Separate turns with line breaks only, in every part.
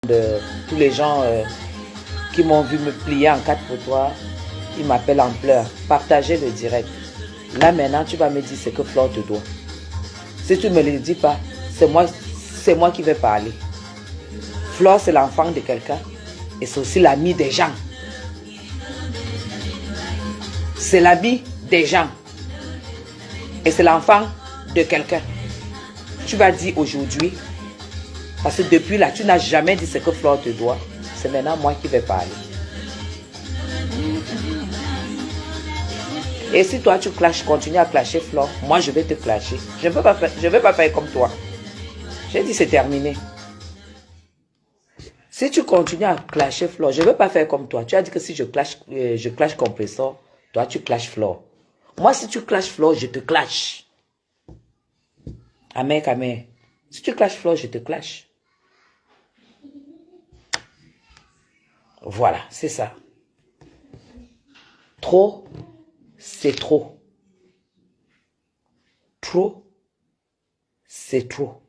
Tous les gens qui m'ont vu me plier en quatre pour toi, ils m'appellent en pleurs. Partagez le direct. Là maintenant, tu vas me dire ce que Flore te doit. Si tu ne me le dis pas, c'est moi qui vais parler. Flore, c'est l'enfant de quelqu'un et c'est aussi l'ami des gens. C'est l'ami des gens et c'est l'enfant de quelqu'un. Tu vas dire aujourd'hui, parce que depuis là, tu n'as jamais dit ce que Flore te doit. C'est maintenant moi qui vais parler. Et si toi tu clashes, continue à clasher Flore, moi je vais te clasher. Je ne vais pas faire comme toi. J'ai dit c'est terminé. Si tu continues à clasher Flore, je ne vais pas faire comme toi. Tu as dit que si je clash Compressor, toi tu clashes Flore. Moi si tu clashes Flore, je te clash. Amen, amen. Si tu clashes Flore, je te clash. Voilà, c'est ça. Trop, c'est trop. Trop, c'est trop.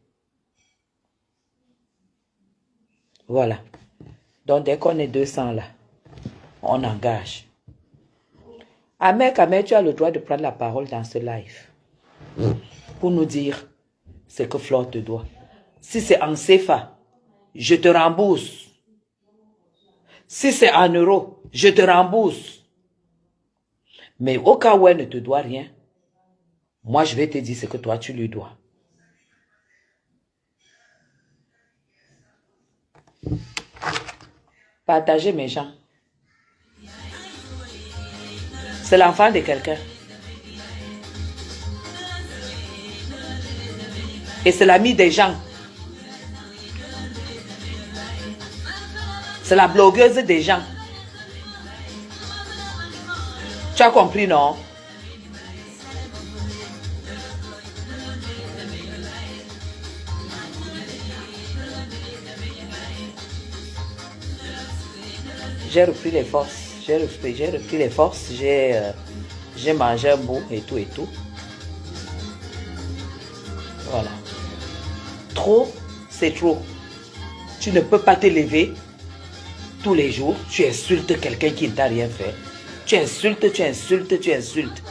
Voilà. Donc, dès qu'on est 200 là, on engage. Ahmed, tu as le droit de prendre la parole dans ce live pour nous dire ce que Flore te doit. Si c'est en CFA, je te rembourse. Si c'est en euros, je te rembourse. Mais au cas où elle ne te doit rien, moi je vais te dire ce que toi tu lui dois. Partagez mes gens. C'est l'enfant de quelqu'un. Et c'est l'ami des gens. C'est la blogueuse des gens. Tu as compris, non? J'ai repris les forces. J'ai repris les forces. J'ai mangé un bout et tout et tout. Voilà. Trop, c'est trop. Tu ne peux pas te lever tous les jours. Tu insultes quelqu'un qui ne t'a rien fait. Tu insultes, tu insultes, tu insultes.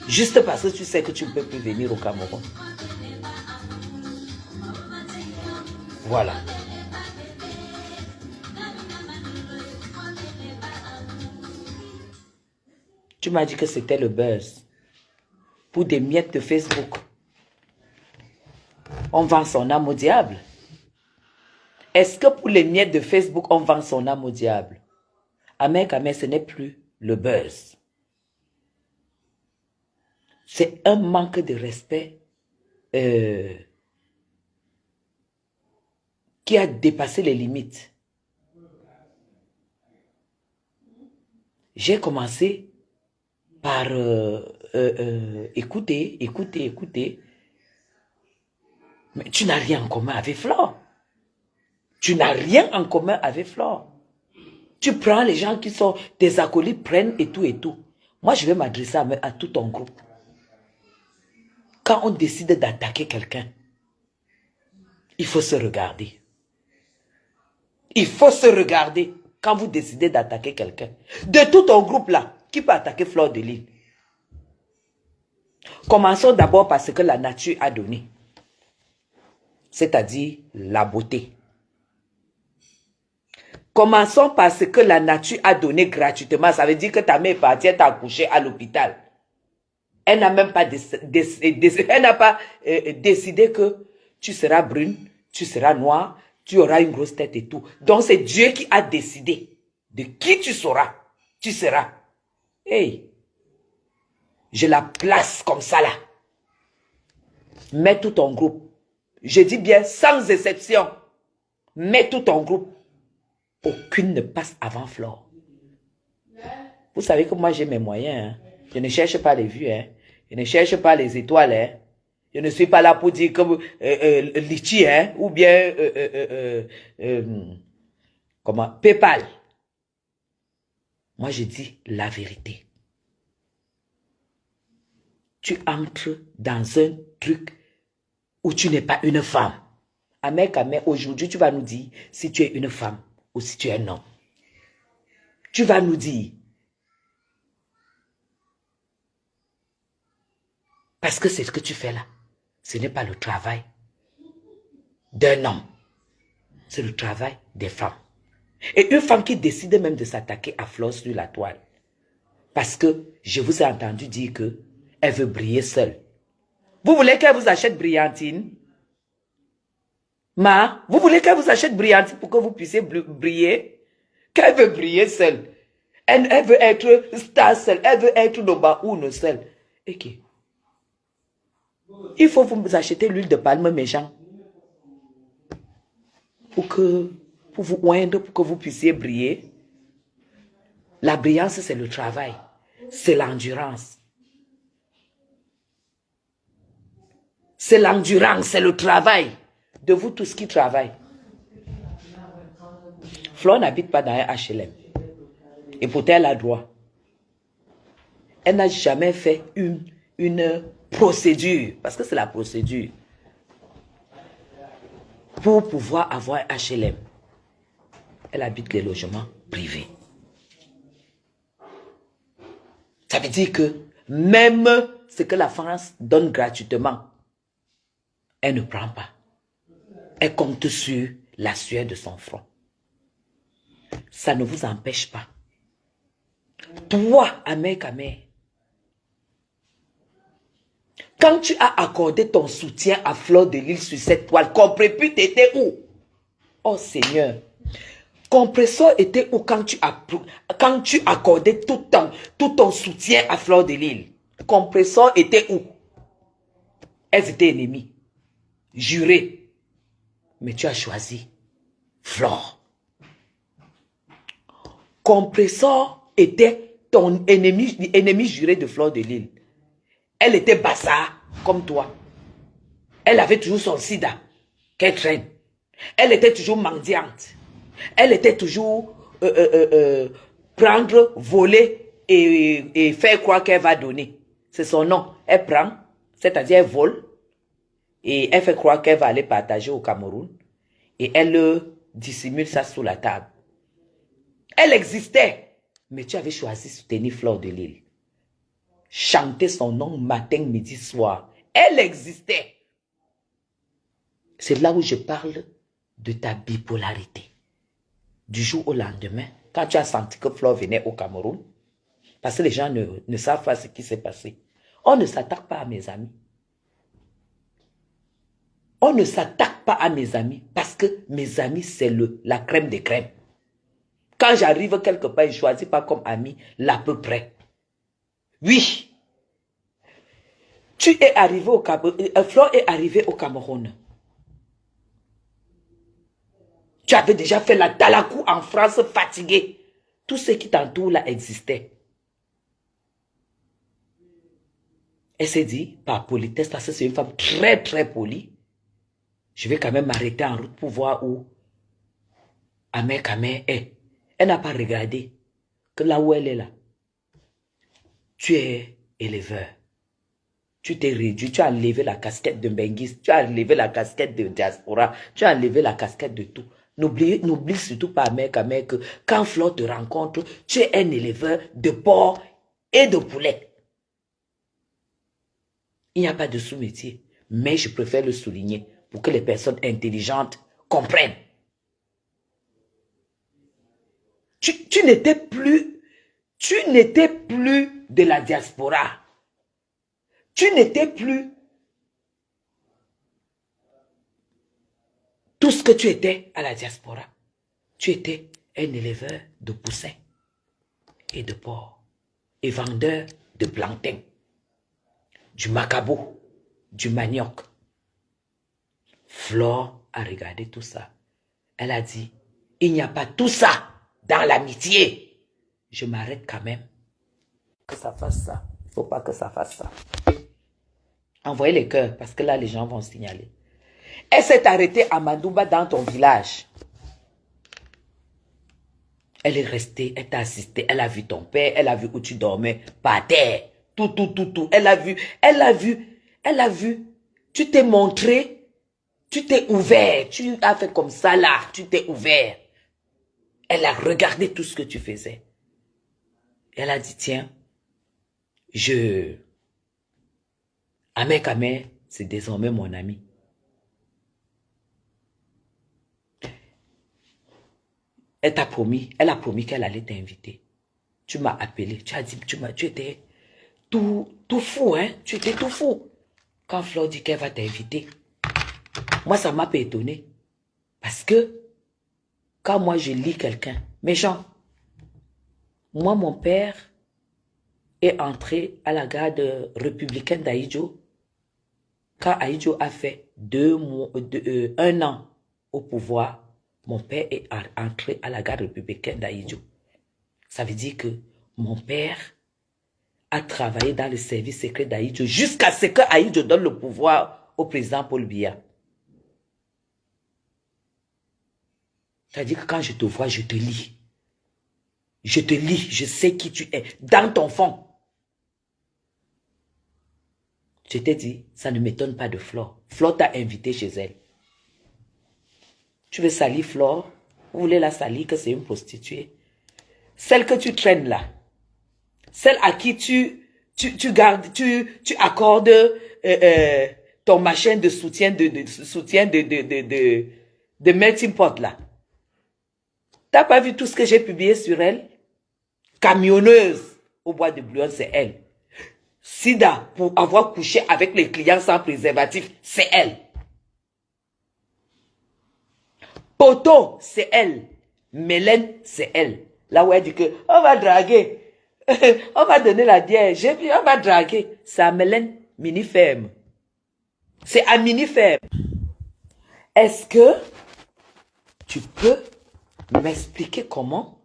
Juste parce que tu sais que tu ne peux plus venir au Cameroun. Voilà. Tu m'as dit que c'était le buzz. Pour des miettes de Facebook. On vend son âme au diable. Est-ce que pour les miettes de Facebook, on vend son âme au diable? Amen, ce n'est plus le buzz. C'est un manque de respect qui a dépassé les limites. J'ai commencé par écouter. Mais tu n'as rien en commun avec Flore. Tu n'as rien en commun avec Flore. Tu prends les gens qui sont tes acolytes, prennent et tout et tout. Moi, je vais m'adresser à tout ton groupe. Quand on décide d'attaquer quelqu'un, il faut se regarder. Il faut se regarder quand vous décidez d'attaquer quelqu'un. De tout ton groupe là, qui peut attaquer Flore de Lys? Commençons d'abord par ce que la nature a donné. C'est-à-dire la beauté. Commençons par ce que la nature a donné gratuitement. Ça veut dire que ta mère est partie, elle t'a accouché à l'hôpital. Elle n'a même pas, décidé que tu seras brune, tu seras noire, tu auras une grosse tête et tout. Donc c'est Dieu qui a décidé de qui tu seras. Tu seras. Hey, je la place comme ça là. Mets tout ton groupe. Je dis bien sans exception. Mets tout ton groupe. Aucune ne passe avant Flore. Vous savez que moi j'ai mes moyens. Hein. Je ne cherche pas les vues. Hein. Je ne cherche pas les étoiles. Hein. Je ne suis pas là pour dire que Litchi, hein, ou bien comment, PayPal. Moi je dis la vérité. Tu entres dans un truc où tu n'es pas une femme. Amek, aujourd'hui, tu vas nous dire si tu es une femme ou si tu es un homme. Tu vas nous dire. Parce que c'est ce que tu fais là. Ce n'est pas le travail d'un homme. C'est le travail des femmes. Et une femme qui décide même de s'attaquer à Flore sur la toile. Parce que je vous ai entendu dire qu'elle veut briller seule. Vous voulez qu'elle vous achète brillantine? Vous voulez qu'elle vous achète brillantine pour que vous puissiez briller? Qu'elle veut briller seule. Elle veut être star seule. Elle veut être Nobaoune seule. Ok. Il faut vous acheter l'huile de palme méchant. Pour vous oindre, pour que vous puissiez briller. La brillance, c'est le travail. C'est l'endurance. C'est l'endurance, c'est le travail. De vous tous qui travaillent. Flore n'habite pas dans un HLM. Et pourtant, elle a droit. Elle n'a jamais fait une procédure. Parce que c'est la procédure. Pour pouvoir avoir un HLM. Elle habite les logements privés. Ça veut dire que même ce que la France donne gratuitement, elle ne prend pas. Elle compte sur la sueur de son front. Ça ne vous empêche pas. Toi, Amek, quand tu as accordé ton soutien à Flore de Lille sur cette toile, Compressor était où? Oh Seigneur. Compressor était où quand tu accordais tout ton soutien à Flore de Lille? Compressor était où? Elles étaient ennemies. Jurées. Mais tu as choisi Flore. Compressor était ton ennemi juré de Flore de Lille. Elle était bassa comme toi. Elle avait toujours son sida qu'elle traîne. Elle était toujours mendiante. Elle était toujours prendre, voler et faire croire qu'elle va donner. C'est son nom. Elle prend, c'est-à-dire elle vole et elle fait croire qu'elle va aller partager au Cameroun et elle dissimule ça sous la table. Elle existait, mais tu avais choisi de soutenir Flore de Lille. Chanter son nom matin, midi, soir. Elle existait. C'est là où je parle de ta bipolarité. Du jour au lendemain, quand tu as senti que Flore venait au Cameroun, parce que les gens ne savent pas ce qui s'est passé. On ne s'attaque pas à mes amis. On ne s'attaque pas à mes amis parce que mes amis, c'est la crème des crèmes. Quand j'arrive quelque part, je ne choisis pas comme ami l'à peu près. Oui. Tu es arrivé au Cameroun. Flore est arrivé au Cameroun. Tu avais déjà fait la dalakou en France fatigué. Tout ce qui t'entoure là existait. Elle s'est dit, par politesse, parce que c'est une femme très très polie, je vais quand même m'arrêter en route pour voir où Amek est. Elle n'a pas regardé que là où elle est là. Tu es éleveur. Tu t'es réduit, tu as enlevé la casquette de Benguis, tu as enlevé la casquette de diaspora, tu as enlevé la casquette de tout. N'oublie surtout pas, Amek, que quand Flore te rencontre, tu es un éleveur de porc et de poulet. Il n'y a pas de sous-métier, mais je préfère le souligner pour que les personnes intelligentes comprennent. Tu n'étais plus de la diaspora. Tu n'étais plus tout ce que tu étais à la diaspora. Tu étais un éleveur de poussins et de porc et vendeur de plantain, du macabo, du manioc. Flore a regardé tout ça. Elle a dit, il n'y a pas tout ça dans l'amitié. Je m'arrête quand même. Que ça fasse ça. Il ne faut pas que ça fasse ça. Envoyez les cœurs parce que là, les gens vont signaler. Elle s'est arrêtée à Mandouba dans ton village. Elle est restée, elle t'a assisté, elle a vu ton père, elle a vu où tu dormais, par terre, tout. Elle a vu. Tu t'es montré Tu t'es ouvert. Tu as fait comme ça là. Tu t'es ouvert. Elle a regardé tout ce que tu faisais. Elle a dit, tiens, Ahmed Kamer, c'est désormais mon ami. Elle a promis qu'elle allait t'inviter. Tu m'as appelé, tu as dit, tu étais tout fou, hein? Tu étais tout fou. Quand Flore dit qu'elle va t'inviter, moi, ça m'a pas étonné. Parce que, quand moi, je lis quelqu'un, mes gens, moi, mon père est entré à la garde républicaine d'Ahidjo quand Ahidjo a fait 1 an au pouvoir. Mon père est entré à la garde républicaine d'Ahidjo. Ça veut dire que mon père a travaillé dans le service secret d'Ahidjo jusqu'à ce que Ahidjo donne le pouvoir au président Paul Biya. C'est-à-dire que quand je te vois, je te lis. Je te lis, je sais qui tu es, dans ton fond. Je t'ai dit, ça ne m'étonne pas de Flore. Flore t'a invité chez elle. Tu veux salir Flore? Vous voulez la salir que c'est une prostituée? Celle que tu traînes là, celle à qui tu accordes ton machin de soutien de melting pot là. T'as pas vu tout ce que j'ai publié sur elle? Camionneuse au bois de Boulogne, c'est elle. Sida, pour avoir couché avec les clients sans préservatif, c'est elle. Poto, c'est elle. Mélène, c'est elle. Là où elle dit que, on va draguer. On va donner la bière. J'ai vu, on va draguer. C'est à Mélène mini-ferme. C'est à mini-ferme. Est-ce que tu peux m'expliquer comment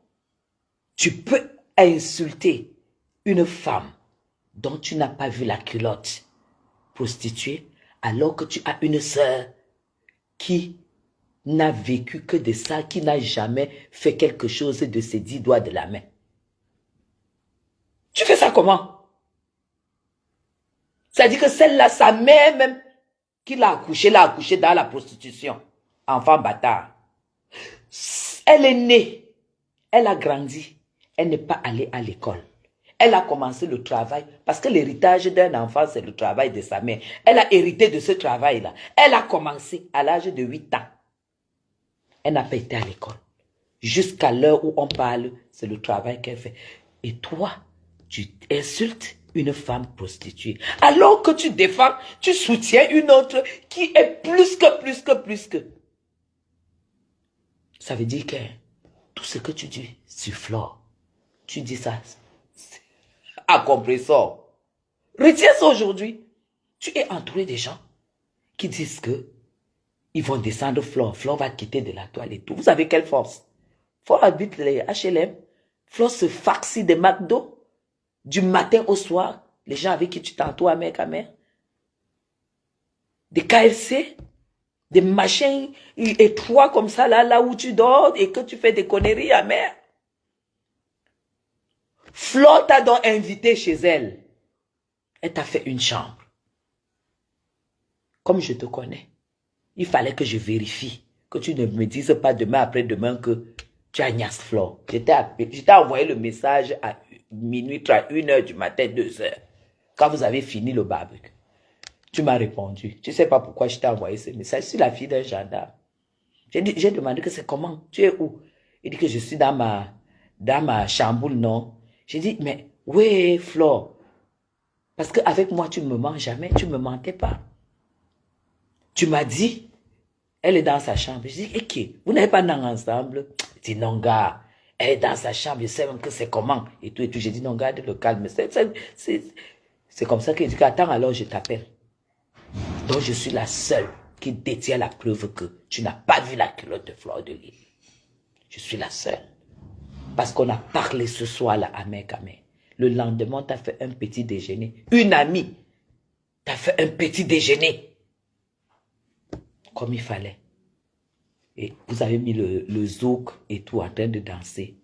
tu peux insulter une femme dont tu n'as pas vu la culotte prostituée alors que tu as une sœur qui n'a vécu que de ça, qui n'a jamais fait quelque chose de ses 10 doigts de la main? Tu fais ça comment? C'est-à-dire que celle-là, sa mère même, qui l'a accouché dans la prostitution. Enfant bâtard. Elle est née, elle a grandi, elle n'est pas allée à l'école. Elle a commencé le travail, parce que l'héritage d'un enfant, c'est le travail de sa mère. Elle a hérité de ce travail-là. Elle a commencé à l'âge de 8 ans. Elle n'a pas été à l'école. Jusqu'à l'heure où on parle, c'est le travail qu'elle fait. Et toi, tu insultes une femme prostituée. Alors que tu défends, tu soutiens une autre qui est plus que. Ça veut dire que tout ce que tu dis sur Flore, tu dis ça à compresseur. Retiens ça aujourd'hui. Tu es entouré des gens qui disent que ils vont descendre Flore. Flore va quitter de la toile et tout. Vous savez quelle force? Flore habite les HLM. Flore se farcit des McDo du matin au soir. Les gens avec qui tu t'entoures à mère. Des KFC, des machins étroits comme ça, là où tu dors et que tu fais des conneries à mère. Flore t'a donc invité chez elle. Elle t'a fait une chambre. Comme je te connais, il fallait que je vérifie, que tu ne me dises pas demain après-demain que tu as Nias Flore. Je t'ai envoyé le message à minuit, 1h du matin, 2h, quand vous avez fini le barbecue. Tu m'as répondu. Tu ne sais pas pourquoi je t'ai envoyé ce message. Je suis la fille d'un gendarme. J'ai demandé que c'est comment? Tu es où? Il dit que je suis dans ma chamboule, non? J'ai dit, mais oui, Flore. Parce qu'avec moi, tu ne me mens jamais. Tu ne me mentais pas. Tu m'as dit, elle est dans sa chambre. Je dis, ok, vous n'avez pas dans ensemble? Je dis, non, gars, elle est dans sa chambre. Je sais même que c'est comment. Et tout. J'ai dit, non, garde le calme. C'est comme ça qu'il dit, attends, alors je t'appelle. Donc, je suis la seule qui détient la preuve que tu n'as pas vu la culotte de Flore de Lys. Je suis la seule. Parce qu'on a parlé ce soir-là à Mekame. Le lendemain, tu as fait un petit déjeuner. Une amie t'a fait un petit déjeuner. Comme il fallait. Et vous avez mis le zouk et tout en train de danser.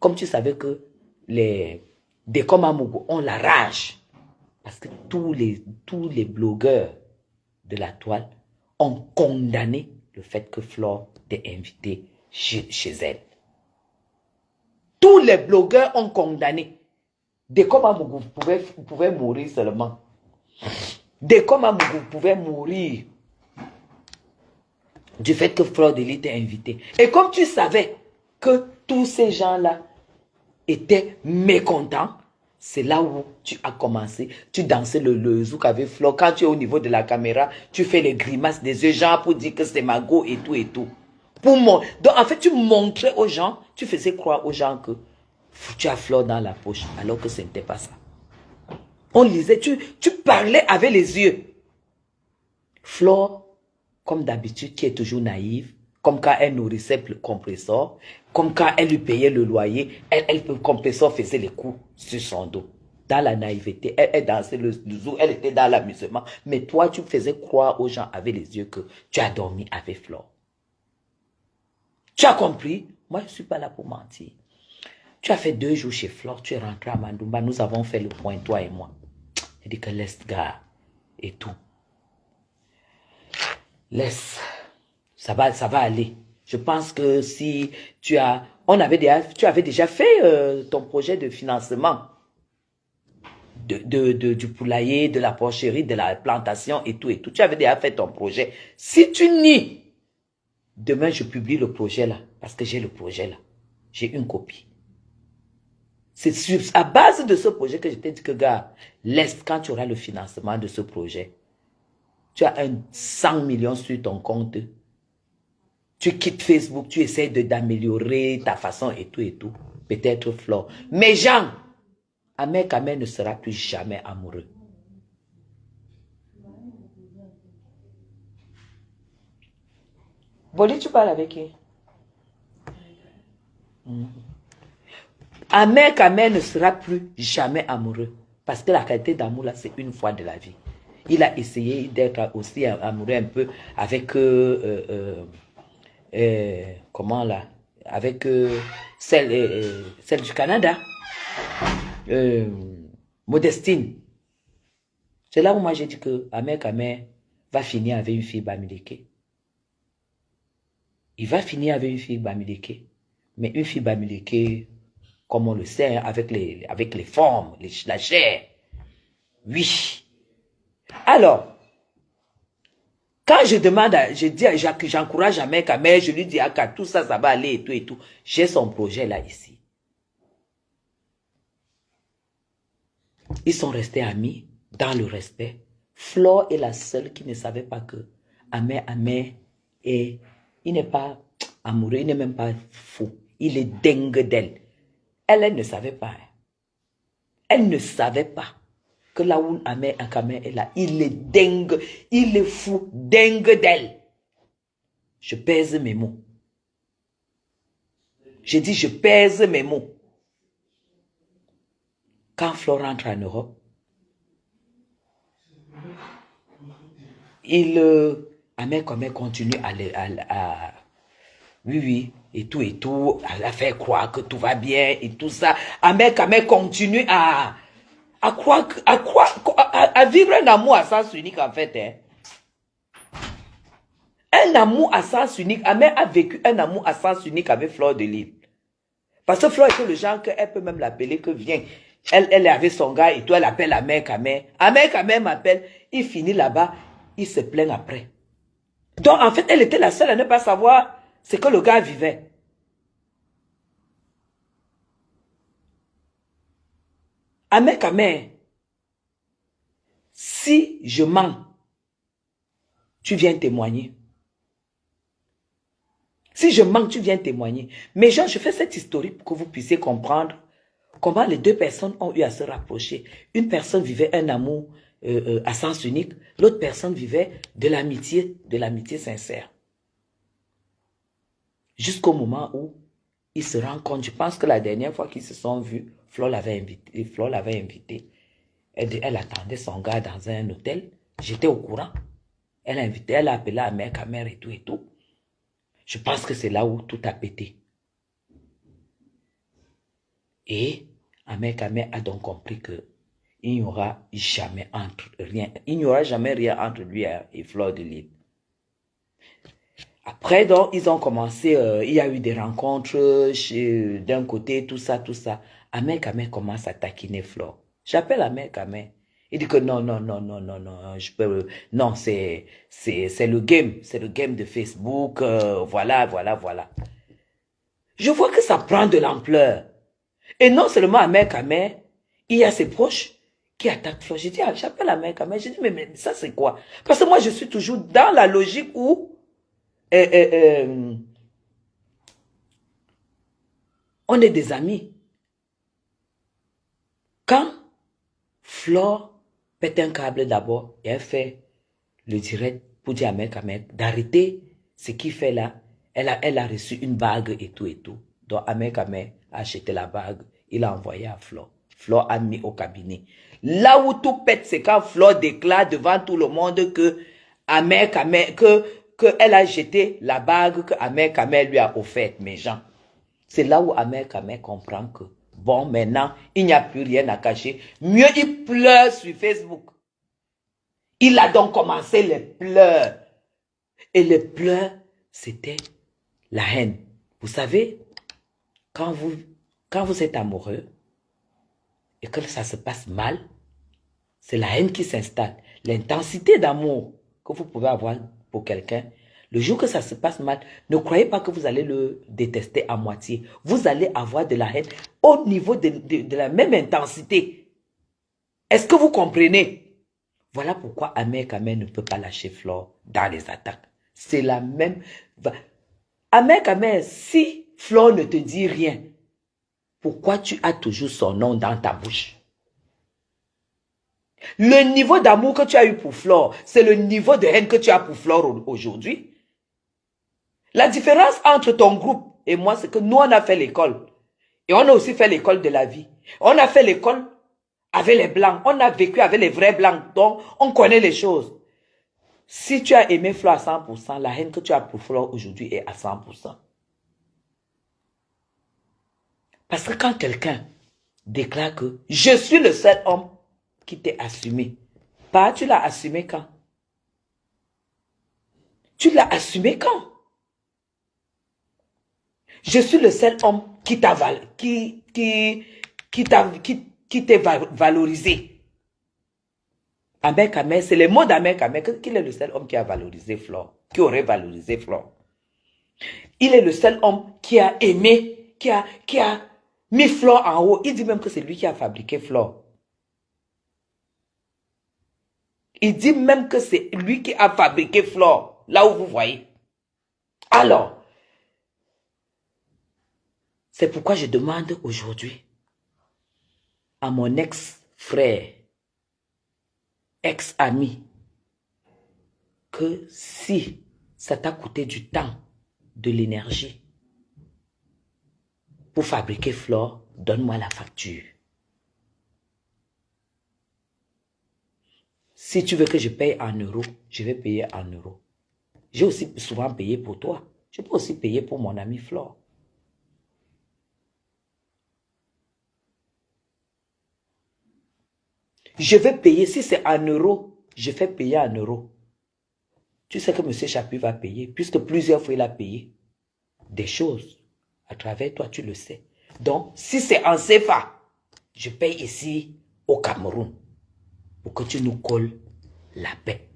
Comme tu savais que des Komamougou ont la rage. Parce que tous les blogueurs de la toile ont condamné le fait que Flore t'ait invité chez elle. Tous les blogueurs ont condamné. Dès comme Amougou pouvait mourir seulement. Dès comme Amougou pouvait mourir du fait que Flore de Lys t'ait invité. Et comme tu savais que tous ces gens-là étaient mécontents, c'est là où tu as commencé. Tu dansais le zouk avec Flore. Quand tu es au niveau de la caméra, tu fais les grimaces des yeux, genre pour dire que c'est Mago et tout et tout. Donc en fait, tu montrais aux gens, tu faisais croire aux gens que tu as Flore dans la poche, alors que ce n'était pas ça. On lisait, tu parlais avec les yeux. Flore, comme d'habitude, qui est toujours naïve, comme quand elle nourrissait le compresseur, comme quand elle lui payait le loyer, le compresseur faisait les coups sur son dos. Dans la naïveté, elle dansait le zouk, elle était dans l'amusement. Mais toi, tu faisais croire aux gens avec les yeux que tu as dormi avec Flore. Tu as compris? Moi, je ne suis pas là pour mentir. Tu as fait 2 jours chez Flore, tu es rentré à Mandoumba, nous avons fait le point, toi et moi. Elle dit que laisse gars et tout. Laisse, ça va aller. Je pense que si tu avais déjà fait ton projet de financement du poulailler, de la porcherie, de la plantation et tout et tout. Tu avais déjà fait ton projet. Si tu nies, demain je publie le projet là, parce que j'ai le projet là. J'ai une copie. C'est à base de ce projet que je t'ai dit que, gars, laisse quand tu auras le financement de ce projet. Tu as 100 millions sur ton compte. Tu quittes Facebook, tu essaies d'améliorer ta façon et tout et tout. Peut-être Flore. Mais Jean, Ahmed Kamel ne sera plus jamais amoureux. Boli, tu parles avec qui? Ahmed Kamel ne sera plus jamais amoureux. Parce que la qualité d'amour, là, c'est une fois de la vie. Il a essayé d'être aussi amoureux un peu avec, comment là, avec celle du Canada, Modestine. C'est là où moi j'ai dit que Ahmed Kamel va finir avec une fille Bamileke. Il va finir avec une fille Bamileke. Mais une fille Bamileke, comme on le sait, avec les formes, la chair. Oui. Alors, quand je demande, j'encourage Ahmed Kamel, je lui dis, tout ça, ça va aller et tout et tout. J'ai son projet là, ici. Ils sont restés amis, dans le respect. Flore est la seule qui ne savait pas que Ahmed est, il n'est pas amoureux, il n'est même pas fou. Il est dingue d'elle. Elle ne savait pas. Elle ne savait pas que là où Ahmed Kamel est là, il est dingue, il est fou, dingue d'elle. Je pèse mes mots. Je dis, je pèse mes mots. Quand Flore rentre en Europe, Ahmed Kamel continue oui, et tout, à faire croire que tout va bien et tout ça. Ahmed Kamel continue à vivre un amour à sens unique en fait. Hein. Un amour à sens unique. Ahmed a vécu un amour à sens unique avec Flore de Lys. Parce que Flore était le genre qu'elle peut même l'appeler que viens. Elle est avec son gars et toi elle appelle Ahmed Kamel. Ahmed Kamel m'appelle, il finit là-bas, il se plaint après. Donc en fait, elle était la seule à ne pas savoir ce que le gars vivait. Ahmed Kamel, si je mens, tu viens témoigner. Si je mens, tu viens témoigner. Mais genre, je fais cette historique pour que vous puissiez comprendre comment les 2 personnes ont eu à se rapprocher. Une personne vivait un amour à sens unique, l'autre personne vivait de l'amitié sincère. Jusqu'au moment où ils se rendent compte, je pense que la dernière fois qu'ils se sont vus, Flore l'avait invité. Elle attendait son gars dans un hôtel. J'étais au courant. Elle a appelé Ahmed Kamel et tout et tout. Je pense que c'est là où tout a pété. Et Ahmed Kamel a donc compris que il n'y aura jamais rien entre lui et Flore de Lys. Après, donc, ils ont commencé, il y a eu des rencontres d'un côté, tout ça, tout ça. Ahmed Kamel commence à taquiner Flore. J'appelle Ahmed Kamel. Il dit que non, non, non, non, non, non, je peux, non, c'est le game de Facebook, voilà, voilà, voilà. Je vois que ça prend de l'ampleur. Et non seulement Ahmed Kamel, il y a ses proches qui attaquent Flore. J'ai dit, ah, j'appelle Ahmed Kamel. J'ai dit, mais ça c'est quoi? Parce que moi, je suis toujours dans la logique où euh, euh, euh, on est des amis. Quand Flore pète un câble d'abord et elle fait le direct pour dire à Ahmed d'arrêter ce qu'il fait là. Elle a reçu une bague et tout et tout. Donc Ahmed a acheté la bague, il a envoyé à Flore. Flore a mis au cabinet. Là où tout pète, c'est quand Flore déclare devant tout le monde que que elle a jeté la bague que Ahmed lui a offerte, mes gens. C'est là où Ahmed comprend que, bon, maintenant, il n'y a plus rien à cacher. Mieux, il pleure sur Facebook. Il a donc commencé les pleurs. Et les pleurs, c'était la haine. Vous savez, quand vous êtes amoureux et que ça se passe mal, c'est la haine qui s'installe. L'intensité d'amour que vous pouvez avoir pour quelqu'un, le jour que ça se passe mal, ne croyez pas que vous allez le détester à moitié. Vous allez avoir de la haine au niveau de la même intensité. Est-ce que vous comprenez? Voilà pourquoi Ahmed Kamel ne peut pas lâcher Flore dans les attaques. C'est la même... Ahmed Kamel, si Flore ne te dit rien, pourquoi tu as toujours son nom dans ta bouche? Le niveau d'amour que tu as eu pour Flore, c'est le niveau de haine que tu as pour Flore aujourd'hui. La différence entre ton groupe et moi, c'est que nous, on a fait l'école. Et on a aussi fait l'école de la vie. On a fait l'école avec les blancs. On a vécu avec les vrais blancs. Donc, on connaît les choses. Si tu as aimé Flore à 100%, la haine que tu as pour Flore aujourd'hui est à 100%. Parce que quand quelqu'un déclare que je suis le seul homme qui t'est assumé, pas tu l'as assumé quand? Tu l'as assumé quand? Je suis le seul homme qui t'a valorisé. Ahmed Kamel, c'est les mots d'Ahmed Kamel qu'il est le seul homme qui a valorisé Flore, qui aurait valorisé Flore. Il est le seul homme qui a aimé, qui a mis Flore en haut. Il dit même que c'est lui qui a fabriqué Flore. Il dit même que c'est lui qui a fabriqué Flore, là où vous voyez. Alors, c'est pourquoi je demande aujourd'hui à mon ex-frère, ex-ami, que si ça t'a coûté du temps, de l'énergie, pour fabriquer Flore, donne-moi la facture. Si tu veux que je paye en euros, je vais payer en euros. J'ai aussi souvent payé pour toi. Je peux aussi payer pour mon ami Flore. Je vais payer, si c'est en euros, je fais payer en euros. Tu sais que M. Chapuis va payer, puisque plusieurs fois il a payé des choses à travers toi, tu le sais. Donc, si c'est en CFA, je paye ici au Cameroun pour que tu nous colles la paix,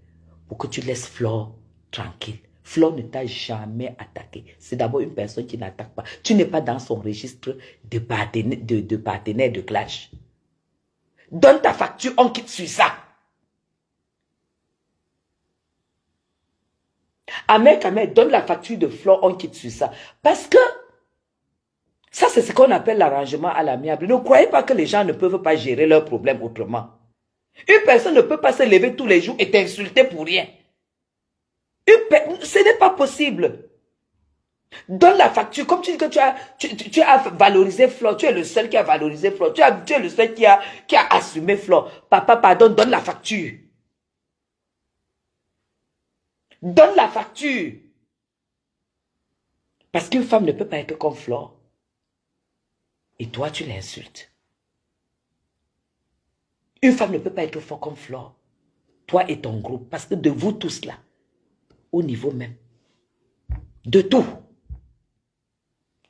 pour que tu laisses Flore tranquille. Flore ne t'a jamais attaqué. C'est d'abord une personne qui n'attaque pas. Tu n'es pas dans son registre de partenaire de clash. Donne ta facture, on quitte sur ça. Ahmed Kamel, donne la facture de Flore, on quitte sur ça. Parce que ça, c'est ce qu'on appelle l'arrangement à l'amiable. Ne croyez pas que les gens ne peuvent pas gérer leurs problèmes autrement. Une personne ne peut pas se lever tous les jours et t'insulter pour rien. Ce n'est pas possible. Donne la facture. Comme tu dis que tu as valorisé Flore, tu es le seul qui a valorisé Flore, tu es le seul qui a assumé Flore. Papa, pardon, donne la facture. Donne la facture. Parce qu'une femme ne peut pas être comme Flore. Et toi, tu l'insultes. Une femme ne peut pas être fort comme Flore. Toi et ton groupe. Parce que de vous tous là, au niveau même, De tout.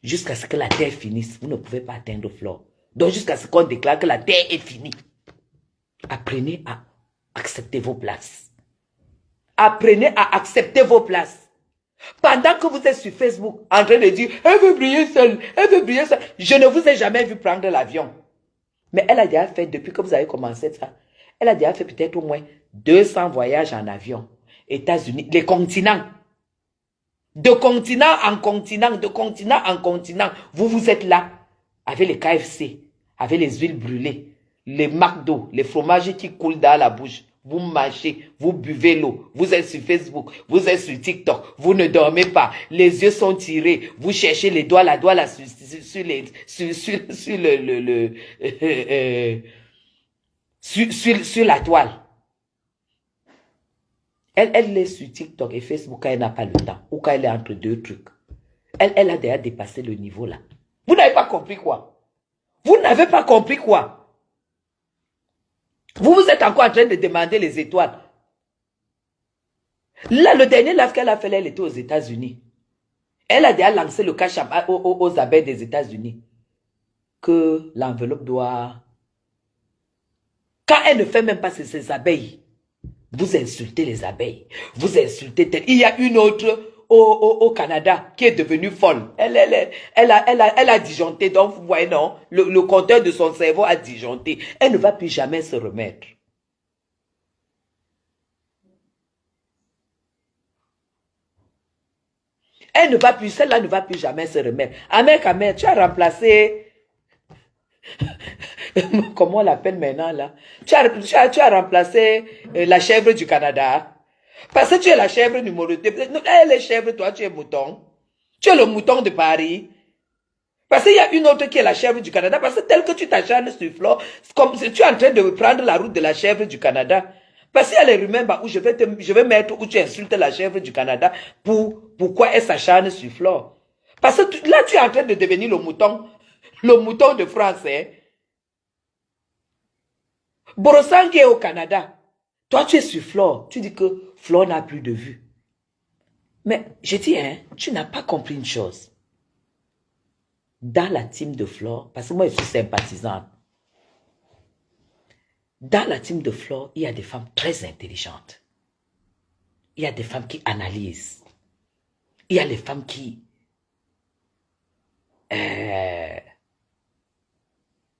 Jusqu'à ce que la terre finisse, vous ne pouvez pas atteindre Flore. Donc jusqu'à ce qu'on déclare que la terre est finie. Apprenez à accepter vos places. Apprenez à accepter vos places. Pendant que vous êtes sur Facebook en train de dire, elle veut briller seule, elle veut briller seule. Je ne vous ai jamais vu prendre l'avion. Mais elle a déjà fait, depuis que vous avez commencé ça, elle a déjà fait peut-être au moins 200 voyages en avion. États-Unis, les continents. De continent en continent, de continent en continent. Vous êtes là, avec les KFC, avec les huiles brûlées, les McDo, les fromages qui coulent dans la bouche. Vous mangez, vous buvez l'eau, vous êtes sur Facebook, vous êtes sur TikTok, vous ne dormez pas, les yeux sont tirés, vous cherchez les doigts, la doigt là sur la toile. Elle est sur TikTok et Facebook quand elle n'a pas le temps, ou quand elle est entre deux trucs. Elle a déjà dépassé le niveau là. Vous n'avez pas compris quoi? Vous n'avez pas compris quoi? Vous êtes encore en train de demander les étoiles. Là, le dernier live qu'elle a fait, elle était aux États-Unis. Elle a déjà lancé le cash aux abeilles des États-Unis. Que l'enveloppe doit... Quand elle ne fait même pas ses abeilles, vous insultez les abeilles. Vous insultez... Il y a une autre au Canada qui est devenue folle. Elle a disjoncté. Donc, vous voyez, non? Le compteur de son cerveau a disjoncté. Elle ne va plus jamais se remettre. Elle ne va plus, celle-là ne va plus jamais se remettre. Ahmed, tu as remplacé... Comment on l'appelle maintenant là? Tu as remplacé la chèvre du Canada. Parce que tu es la chèvre numéro 2. Elle est chèvre, toi tu es mouton. Tu es le mouton de Paris. Parce qu'il y a une autre qui est la chèvre du Canada. Parce que tel que tu t'acharnes sur Flore, comme si tu es en train de prendre la route de la chèvre du Canada. Parce qu'il y a les rumeurs bah, où je vais mettre où tu insultes la chèvre du Canada pourquoi elle s'acharne sur Flore. Parce que là tu es en train de devenir le mouton de France. Hein. Borosang est au Canada. Toi, tu es sur Flore. Tu dis que Flore n'a plus de vue. Mais je dis, hein, tu n'as pas compris une chose. Dans la team de Flore, parce que moi, je suis sympathisante. Dans la team de Flore, il y a des femmes très intelligentes. Il y a des femmes qui analysent. Il y a les femmes qui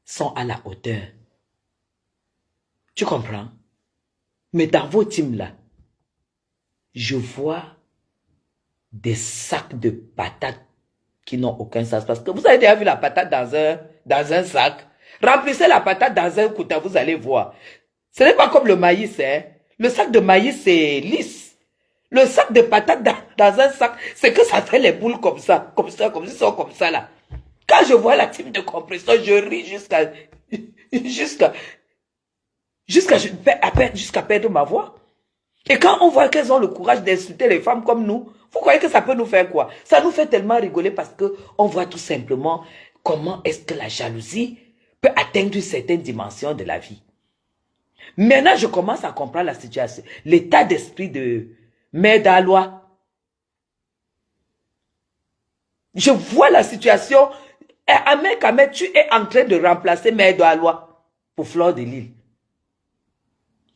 sont à la hauteur. Tu comprends? Mais dans vos teams là, je vois des sacs de patates qui n'ont aucun sens. Parce que vous avez déjà vu la patate dans un sac. Remplissez la patate dans un couteau, vous allez voir. Ce n'est pas comme le maïs. Hein. Le sac de maïs, c'est lisse. Le sac de patates dans un sac, c'est que ça fait les boules comme ça. Comme ça, comme ça, comme ça là. Quand je vois la team de compression, je ris jusqu'à perdre ma voix. Et quand on voit qu'elles ont le courage d'insulter les femmes comme nous, vous croyez que ça peut nous faire quoi? Ça nous fait tellement rigoler parce que on voit tout simplement comment est-ce que la jalousie peut atteindre une certaine dimension de la vie. Maintenant, je commence à comprendre la situation, l'état d'esprit de Mère Dalois. Je vois la situation. Ahmed, tu es en train de remplacer Mère Dalois pour Flore de Lille.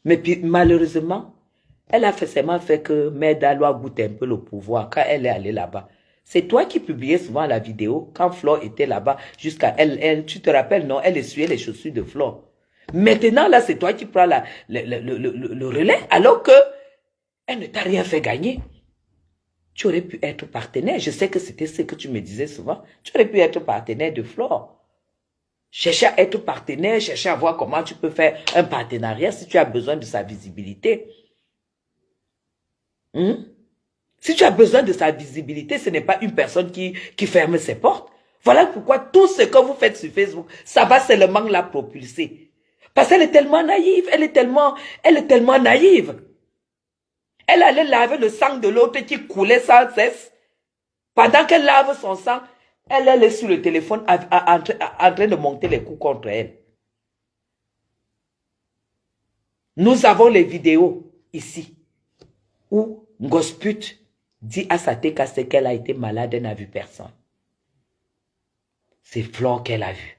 Mais puis, malheureusement, elle a forcément fait que Mère Dalois goûte un peu le pouvoir quand elle est allée là-bas. C'est toi qui publiais souvent la vidéo quand Flore était là-bas jusqu'à elle. Tu te rappelles, non? Elle essuyait les chaussures de Flore. Maintenant, là, c'est toi qui prends le relais alors que elle ne t'a rien fait gagner. Tu aurais pu être partenaire. Je sais que c'était ce que tu me disais souvent. Tu aurais pu être partenaire de Flore. Chercher à être partenaire, chercher à voir comment tu peux faire un partenariat si tu as besoin de sa visibilité. Si tu as besoin de sa visibilité, ce n'est pas une personne qui ferme ses portes. Voilà pourquoi tout ce que vous faites sur Facebook, ça va seulement la propulser. Parce qu'elle est tellement naïve, elle est tellement naïve. Elle allait laver le sang de l'autre qui coulait sans cesse. Pendant qu'elle lave son sang, elle est sur le téléphone en train de monter les coups contre elle. Nous avons les vidéos ici où Ngosput Dis à sa TKC qu'elle a été malade, elle n'a vu personne. C'est Flore qu'elle a vu.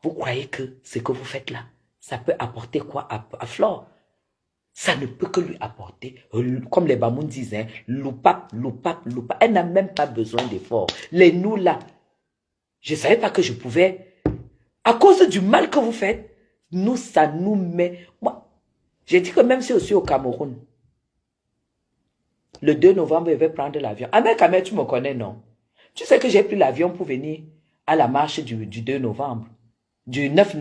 Vous croyez que ce que vous faites là, ça peut apporter quoi à Flore? Ça ne peut que lui apporter, comme les Bamoun disent, hein, loupap, loupap, loupap. Elle n'a même pas besoin d'efforts. Les nous là, je ne savais pas que je pouvais, à cause du mal que vous faites, nous, ça nous met. Moi, j'ai dit que même si aussi au Cameroun, le 2 novembre, je vais prendre l'avion. Ah, mais tu me connais, non? Tu sais que j'ai pris l'avion pour venir à la marche du 2 novembre. Du 9,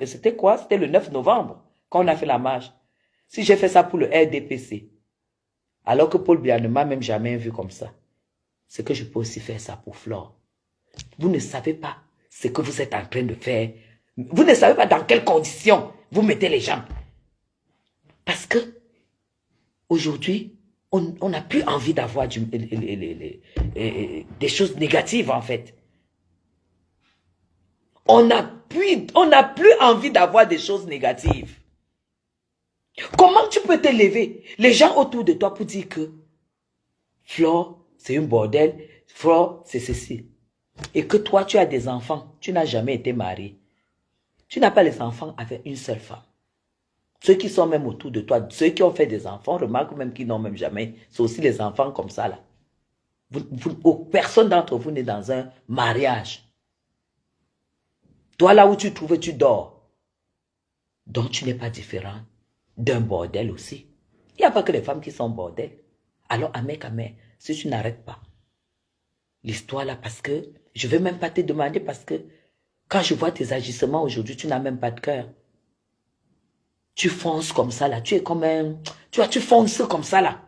c'était quoi? C'était le 9 novembre, quand on a fait la marche. Si j'ai fait ça pour le RDPC, alors que Paul Biya ne m'a même jamais vu comme ça, c'est que je peux aussi faire ça pour Flore. Vous ne savez pas ce que vous êtes en train de faire. Vous ne savez pas dans quelles conditions vous mettez les gens. Parce que aujourd'hui, on n'a plus envie d'avoir des choses négatives en fait. On n'a plus envie d'avoir des choses négatives. Comment tu peux te lever, les gens autour de toi, pour dire que Flore, c'est un bordel, Flore, c'est ceci. Et que toi, tu as des enfants, tu n'as jamais été marié. Tu n'as pas les enfants avec une seule femme. Ceux qui sont même autour de toi, ceux qui ont fait des enfants, remarque même qu'ils n'ont même jamais. C'est aussi les enfants comme ça là. Personne d'entre vous n'est dans un mariage. Toi là où tu trouves, tu dors. Donc tu n'es pas différent d'un bordel aussi. Il n'y a pas que les femmes qui sont bordel. Alors, Amek, si tu n'arrêtes pas l'histoire là, parce que je ne vais même pas te demander, parce que quand je vois tes agissements aujourd'hui, tu n'as même pas de cœur. Tu fonces comme ça là, tu es comme un... Tu fonces comme ça là.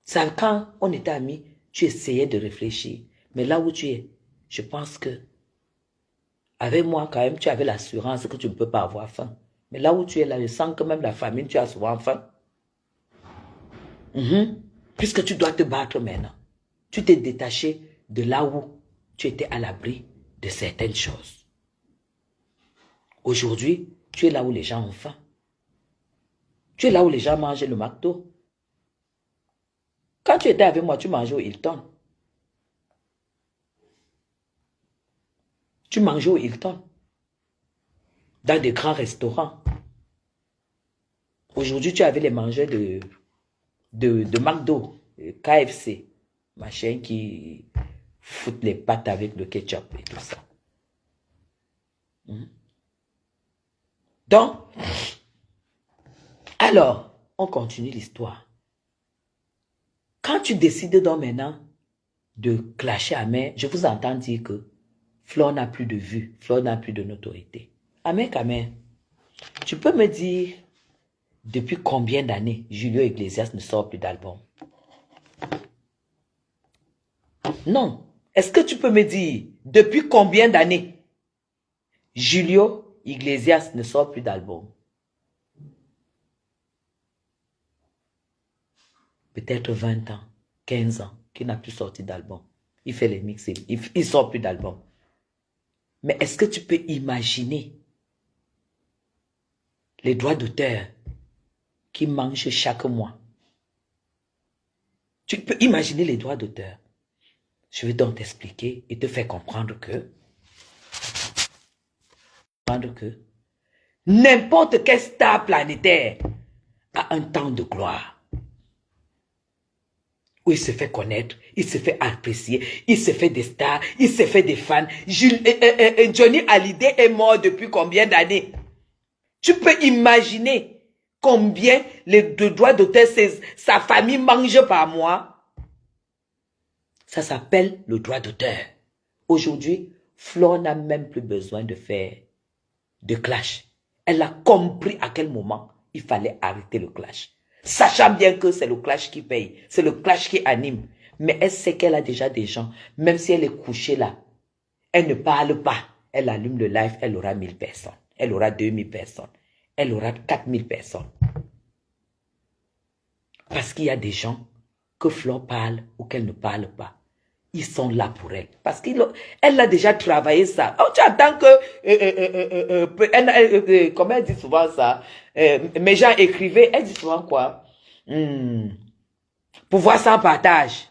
Ça, quand on était amis, tu essayais de réfléchir. Mais là où tu es, je pense que avec moi quand même, tu avais l'assurance que tu ne peux pas avoir faim. Mais là où tu es là, je sens que même la famine, tu as souvent faim. Puisque tu dois te battre maintenant. Tu t'es détaché de là où tu étais à l'abri de certaines choses. Aujourd'hui, tu es là où les gens ont faim. Tu es là où les gens mangent le McDo. Quand tu étais avec moi, tu mangeais au Hilton. Tu mangeais au Hilton. Dans des grands restaurants. Aujourd'hui, tu avais les mangeurs de McDo, KFC, machin qui foutent les pâtes avec le ketchup et tout ça. Donc, alors, on continue l'histoire. Quand tu décides donc maintenant de clasher à main, je vous entends dire que Flore n'a plus de vue, Flore n'a plus de notoriété. Amen, tu peux me dire depuis combien d'années Julio Iglesias ne sort plus d'album? Non. Est-ce que tu peux me dire depuis combien d'années Julio Iglesias ne sort plus d'album? Peut-être 20 ans, 15 ans, qu'il n'a plus sorti d'album. Il fait les mix, il ne sort plus d'album. Mais est-ce que tu peux imaginer les droits d'auteur qui mangent chaque mois? Tu peux imaginer les droits d'auteur. Je vais donc t'expliquer et te faire comprendre que n'importe quelle star planétaire a un temps de gloire. Où il se fait connaître, il se fait apprécier, il se fait des stars, il se fait des fans. Johnny Hallyday est mort depuis combien d'années? Tu peux imaginer combien les droits d'auteur, sa famille mange par mois? Ça s'appelle le droit d'auteur. Aujourd'hui, Flore n'a même plus besoin de faire de clash. Elle a compris à quel moment il fallait arrêter le clash. Sachant bien que c'est le clash qui paye, c'est le clash qui anime. Mais elle sait qu'elle a déjà des gens, même si elle est couchée là, elle ne parle pas. Elle allume le live, elle aura 1000 personnes. Elle aura 2000 personnes. Elle aura 4000 personnes. Parce qu'il y a des gens que Flore parle ou qu'elle ne parle pas. Ils sont là pour elle. Parce qu'elle a déjà travaillé ça. Oh, tu attends que... comment elle dit souvent ça? Mes gens écrivaient. Elle dit souvent quoi? Pouvoir sans partage.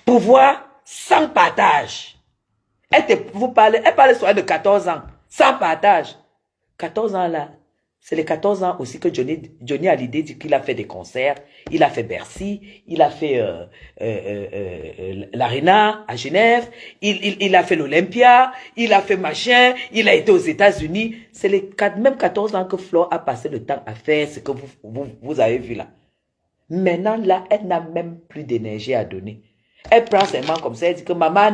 Pouvoir sans partage. Elle parle soit de 14 ans, sans partage. 14 ans là, c'est les 14 ans aussi que Johnny Hallyday dit qu'il a fait des concerts, il a fait Bercy, il a fait l'Arena à Genève, il a fait l'Olympia, il a fait machin, il a été aux États-Unis. C'est les même 14 ans que Flo a passé le temps à faire ce que vous avez vu là. Maintenant là, elle n'a même plus d'énergie à donner. Elle prend ses mains comme ça, elle dit que maman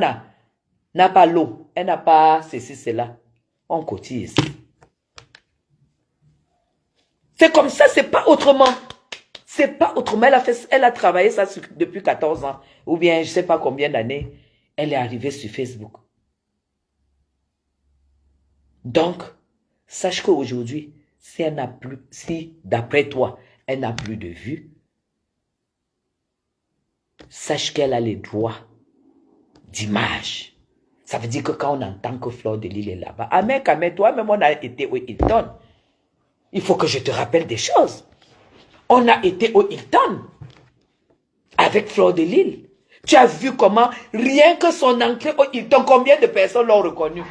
n'a pas l'eau, elle n'a pas ceci, cela. On cotise. C'est comme ça, c'est pas autrement. C'est pas autrement. Elle a travaillé ça depuis 14 ans. Ou bien, je sais pas combien d'années. Elle est arrivée sur Facebook. Donc, sache qu'aujourd'hui, si elle n'a plus, si d'après toi, elle n'a plus de vue, sache qu'elle a les droits d'image. Ça veut dire que quand on entend que Fleur de Lys est là-bas, toi-même, on a été au Hilton. Il faut que je te rappelle des choses. On a été au Hilton avec Fleur de Lys. Tu as vu comment, rien que son entrée au Hilton, combien de personnes l'ont reconnu?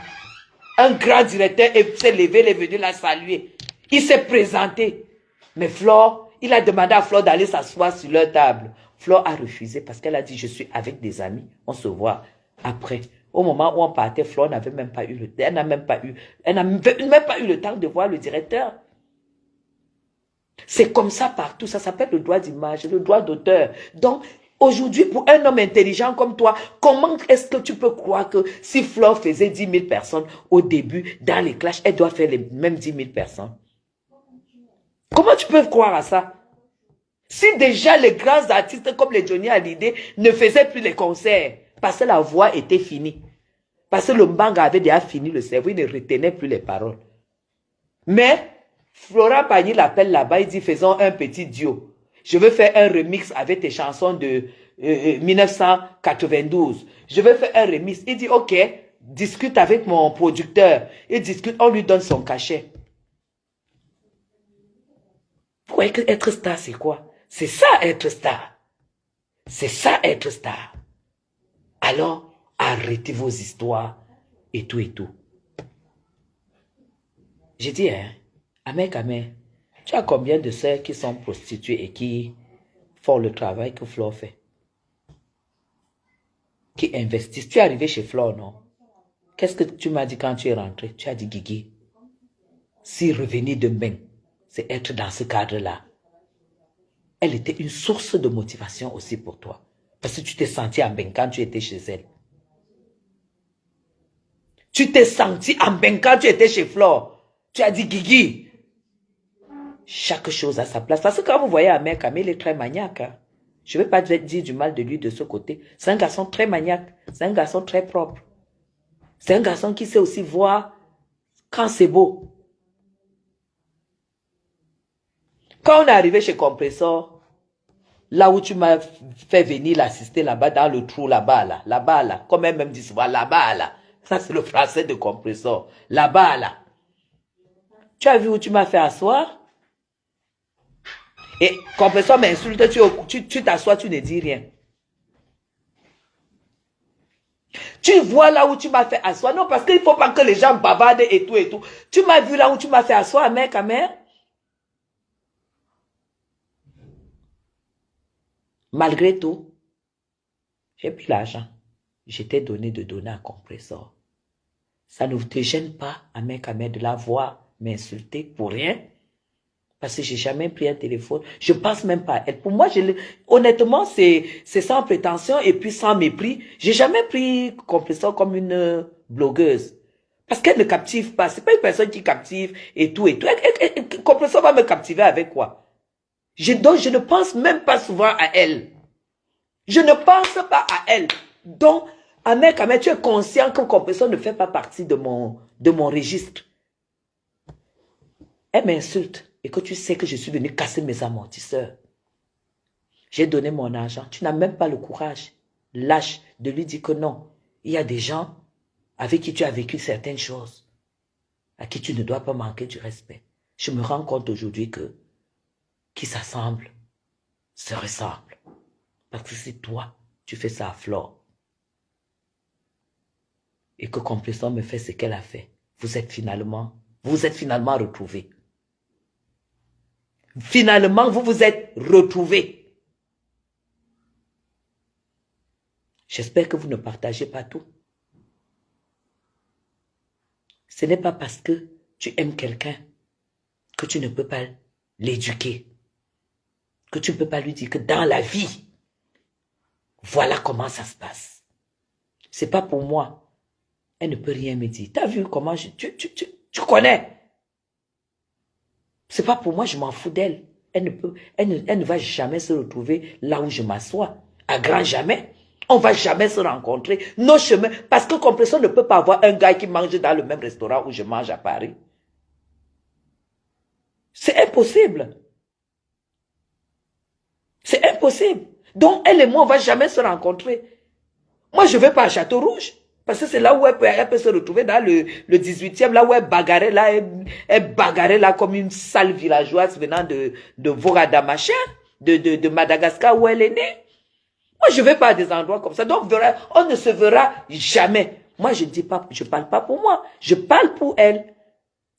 Un grand directeur s'est levé, il est venu la saluer. Il s'est présenté. Mais Fleur, il a demandé à Fleur d'aller s'asseoir sur leur table. Fleur a refusé parce qu'elle a dit, je suis avec des amis, on se voit après. Au moment où on partait, Fleur n'avait même pas eu elle n'a même pas eu le temps de voir le directeur. C'est comme ça partout, ça s'appelle le droit d'image, le droit d'auteur. Donc, aujourd'hui, pour un homme intelligent comme toi, comment est-ce que tu peux croire que si Fleur faisait 10 000 personnes au début, dans les clashs, elle doit faire les mêmes 10 000 personnes? Comment tu peux croire à ça? Si déjà les grands artistes comme les Johnny Hallyday ne faisaient plus les concerts, parce que la voix était finie, parce que le mbanga avait déjà fini le cerveau, il ne retenait plus les paroles. Mais Florent Pagny l'appelle là-bas, il dit faisons un petit duo. Je veux faire un remix avec tes chansons de 1992. Je veux faire un remix. Il dit ok, discute avec mon producteur. Il discute, on lui donne son cachet. Pour être star, c'est quoi? C'est ça être star. C'est ça être star. Alors, arrêtez vos histoires et tout et tout. J'ai dit, hein, Amé, tu as combien de sœurs qui sont prostituées et qui font le travail que Flore fait? Qui investissent. Tu es arrivé chez Flore, non? Qu'est-ce que tu m'as dit quand tu es rentré? Tu as dit, Guigui, si revenir demain, c'est être dans ce cadre-là. Elle était une source de motivation aussi pour toi. Parce que tu t'es senti en bain quand tu étais chez elle. Tu t'es senti en bain quand tu étais chez Flore. Tu as dit, Guigui, chaque chose a sa place. Parce que quand vous voyez Ahmed Kamé, il est très maniaque. Hein? Je ne vais pas dire du mal de lui de ce côté. C'est un garçon très maniaque. C'est un garçon très propre. C'est un garçon qui sait aussi voir quand c'est beau. Quand on est arrivé chez Compressor, là où tu m'as fait venir l'assister là-bas, dans le trou là-bas, là, comme elle même dit souvent, là-bas, là. Ça, c'est le français de Compressor. Là-bas, là. Tu as vu où tu m'as fait asseoir? Et Compressor m'insulte, tu t'assois, tu ne dis rien. Tu vois là où tu m'as fait asseoir? Non, parce qu'il ne faut pas que les gens bavardent et tout et tout. Tu m'as vu là où tu m'as fait asseoir, mec, à mère? Malgré tout, j'ai pris l'argent. Je t'ai donné de donner à Compressor. Ça ne te gêne pas, à mec, de la voir m'insulter pour rien? Parce que j'ai jamais pris un téléphone. Je pense même pas à elle. Pour moi, honnêtement, c'est sans prétention et puis sans mépris. J'ai jamais pris Compressor comme une blogueuse. Parce qu'elle ne captive pas. C'est pas une personne qui captive et tout et tout. Compressor va me captiver avec quoi? Donc, je ne pense même pas souvent à elle. Je ne pense pas à elle. Donc, Ahmed, tu es conscient que Compressor ne fait pas partie de mon registre. Elle m'insulte et que tu sais que je suis venu casser mes amortisseurs. J'ai donné mon argent. Tu n'as même pas le courage, lâche, de lui dire que non. Il y a des gens avec qui tu as vécu certaines choses, à qui tu ne dois pas manquer du respect. Je me rends compte aujourd'hui que qui s'assemblent se ressemblent. Parce que c'est toi, tu fais ça à Flore. Et que Complaisant me fait ce qu'elle a fait. Vous êtes finalement retrouvés. Finalement, vous vous êtes retrouvés. J'espère que vous ne partagez pas tout. Ce n'est pas parce que tu aimes quelqu'un que tu ne peux pas l'éduquer. Que tu ne peux pas lui dire que dans la vie, voilà comment ça se passe. C'est pas pour moi. Elle ne peut rien me dire. T'as vu comment tu connais. C'est pas pour moi, je m'en fous d'elle. Elle ne va jamais se retrouver là où je m'assois. À grand jamais. On va jamais se rencontrer. Nos chemins, parce que Complaisant ne peut pas avoir un gars qui mange dans le même restaurant où je mange à Paris. C'est impossible. C'est impossible. Donc, elle et moi, on ne va jamais se rencontrer. Moi, je ne vais pas à Château-Rouge. Parce que c'est là où elle peut se retrouver dans le 18e, là où elle bagarrait là comme une sale villageoise venant de Vogadamachin, de Madagascar où elle est née. Moi, je ne vais pas à des endroits comme ça. Donc, on ne se verra jamais. Moi, je ne dis pas, je ne parle pas pour moi. Je parle pour elle.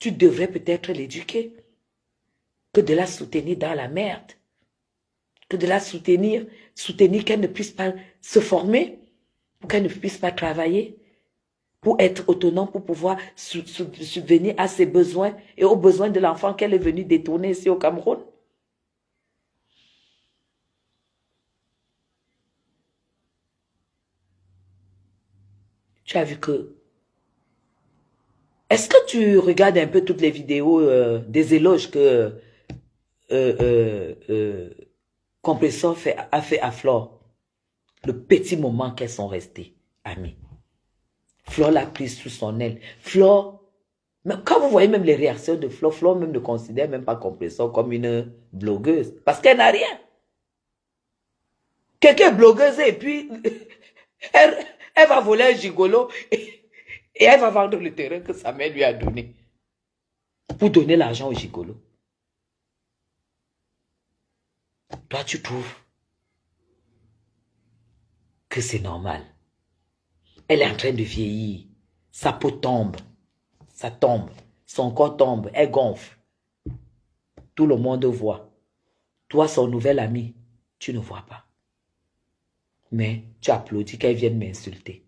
Tu devrais peut-être l'éduquer. Que de la soutenir dans la merde. Que de la soutenir qu'elle ne puisse pas se former, pour qu'elle ne puisse pas travailler, pour être autonome, pour pouvoir subvenir à ses besoins et aux besoins de l'enfant qu'elle est venue détourner ici au Cameroun. Tu as vu que... Est-ce que tu regardes un peu toutes les vidéos des éloges que Complaisant a fait à Flore? Le petit moment qu'elles sont restées amies. Flore l'a prise sous son aile. Flore, quand vous voyez même les réactions de Flore, Flore même ne considère même pas Complaisant comme une blogueuse. Parce qu'elle n'a rien. Quelqu'un est blogueuse et puis elle va voler un gigolo et elle va vendre le terrain que sa mère lui a donné pour donner l'argent au gigolo. Toi, tu trouves que c'est normal. Elle est en train de vieillir. Sa peau tombe. Ça tombe. Son corps tombe. Elle gonfle. Tout le monde voit. Toi, son nouvel ami, tu ne vois pas. Mais tu applaudis qu'elle vienne m'insulter.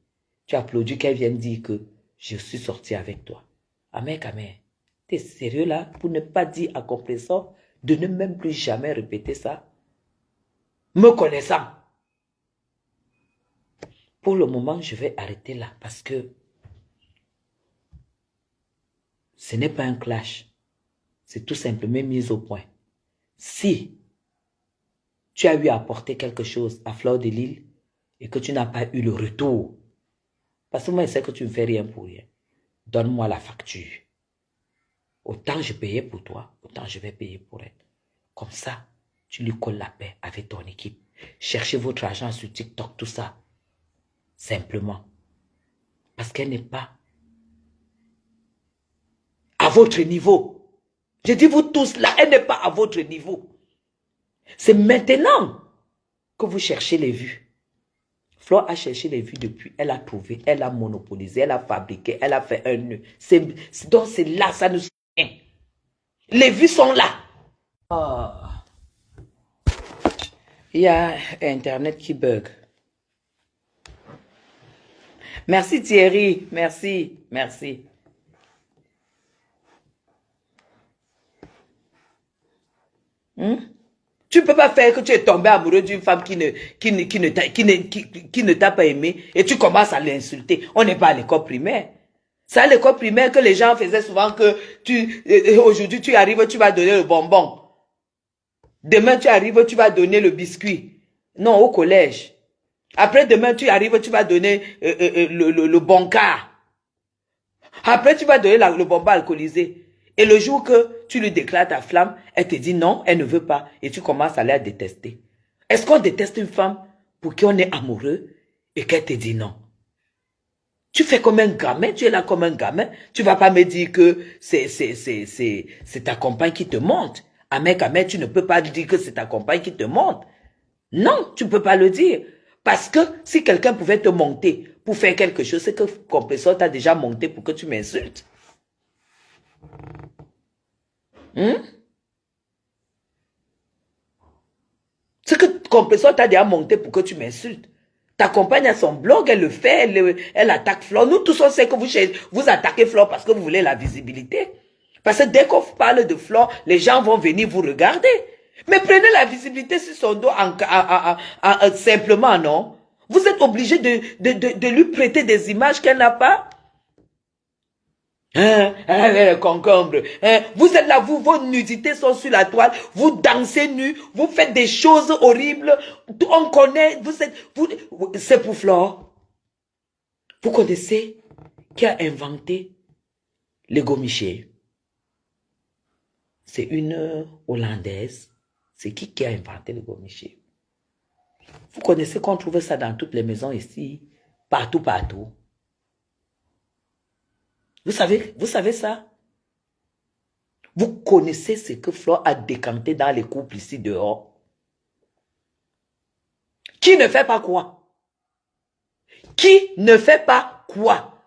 Tu applaudis qu'elle vienne dire que je suis sorti avec toi. Amen, amen. T'es sérieux là pour ne pas dire à Complaisant de ne même plus jamais répéter ça? Me connaissant. Pour le moment, je vais arrêter là parce que ce n'est pas un clash. C'est tout simplement mise au point. Si tu as eu à apporter quelque chose à Fleur de Lys et que tu n'as pas eu le retour, parce que moi, je sais que tu ne fais rien pour rien. Donne-moi la facture. Autant je payais pour toi, autant je vais payer pour elle. Comme ça, tu lui colles la paix avec ton équipe. Cherchez votre argent sur TikTok, tout ça. Simplement. Parce qu'elle n'est pas à votre niveau. Je dis vous tous là, elle n'est pas à votre niveau. C'est maintenant que vous cherchez les vues. Flore a cherché les vues depuis, elle a trouvé, elle a monopolisé, elle a fabriqué, elle a fait un nœud. Donc c'est là, ça nous soutient. Les vues sont là. Oh. Il y a Internet qui bug. Merci Thierry, merci, merci. Tu ne peux pas faire que tu es tombé amoureux d'une femme qui ne t'a pas aimé et tu commences à l'insulter. On n'est pas à l'école primaire. C'est à l'école primaire que les gens faisaient souvent que aujourd'hui tu arrives, tu vas donner le bonbon. Demain tu arrives, tu vas donner le biscuit. Non, au collège. Après demain tu arrives, tu vas donner le boncard. Après tu vas donner le bonbon alcoolisé. Et le jour que tu lui déclares ta flamme, elle te dit non, elle ne veut pas. Et tu commences à la détester. Est-ce qu'on déteste une femme pour qui on est amoureux et qu'elle te dit non? Tu fais comme un gamin, tu es là comme un gamin. Tu ne vas pas me dire que c'est ta compagne qui te monte. Ahmed, tu ne peux pas dire que c'est ta compagne qui te monte. Non, tu ne peux pas le dire. Parce que si quelqu'un pouvait te monter pour faire quelque chose, c'est que Compressor t'a déjà monté pour que tu m'insultes. C'est que Compressor t'a déjà monté pour que tu m'insultes. Ta compagne a son blog, elle le fait, elle attaque Flore. Nous tous on sait que vous attaquez Flore parce que vous voulez la visibilité. Parce que dès qu'on parle de Flore, les gens vont venir vous regarder. Mais prenez la visibilité sur son dos simplement, non? Vous êtes obligé de lui prêter des images qu'elle n'a pas. Concombre. Vous êtes là, vos nudités sont sur la toile, vous dansez nu, vous faites des choses horribles, on connaît, c'est pour Flore. Vous connaissez qui a inventé le gomiché? C'est une Hollandaise. C'est qui a inventé le gomiché? Vous connaissez qu'on trouve ça dans toutes les maisons ici, partout. Vous savez ça? Vous connaissez ce que Flore a décanté dans les couples ici dehors? Qui ne fait pas quoi? Qui ne fait pas quoi?